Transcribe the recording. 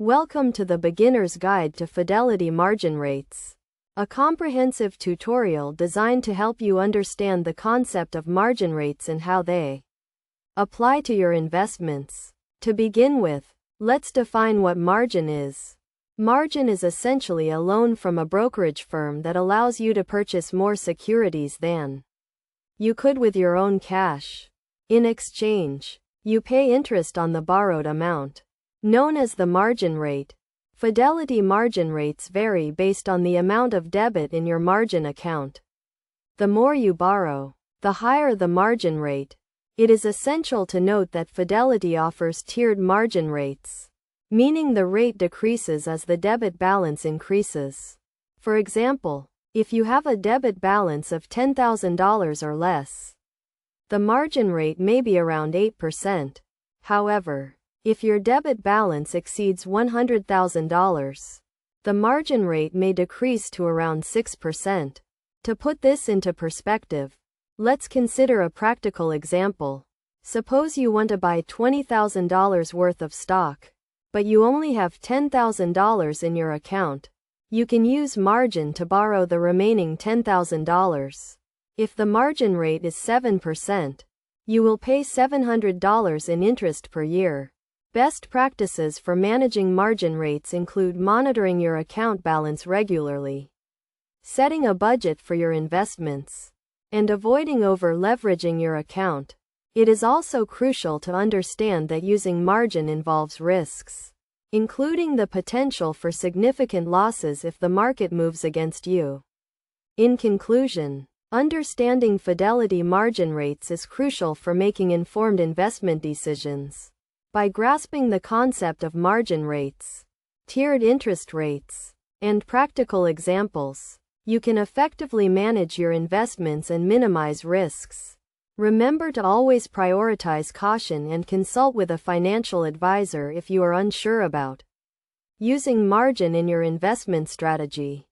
Welcome to the Beginner's Guide to Fidelity Margin Rates, a comprehensive tutorial designed to help you understand the concept of margin rates and how they apply to your investments. To begin with, let's define what margin is. Margin is essentially a loan from a brokerage firm that allows you to purchase more securities than you could with your own cash. In exchange, you pay interest on the borrowed amount, known as the margin rate. Fidelity margin rates vary based on the amount of debit in your margin account. The more you borrow, the higher the margin rate. It is essential to note that Fidelity offers tiered margin rates, meaning the rate decreases as the debit balance increases. For example, if you have a debit balance of $10,000 or less, the margin rate may be around 8%. However, if your debit balance exceeds $100,000, the margin rate may decrease to around 6%. To put this into perspective, let's consider a practical example. Suppose you want to buy $20,000 worth of stock, but you only have $10,000 in your account. You can use margin to borrow the remaining $10,000. If the margin rate is 7%, you will pay $700 in interest per year. Best practices for managing margin rates include monitoring your account balance regularly, setting a budget for your investments, and avoiding over-leveraging your account. It is also crucial to understand that using margin involves risks, including the potential for significant losses if the market moves against you. In conclusion, understanding Fidelity margin rates is crucial for making informed investment decisions. By grasping the concept of margin rates, tiered interest rates, and practical examples, you can effectively manage your investments and minimize risks. Remember to always prioritize caution and consult with a financial advisor if you are unsure about using margin in your investment strategy.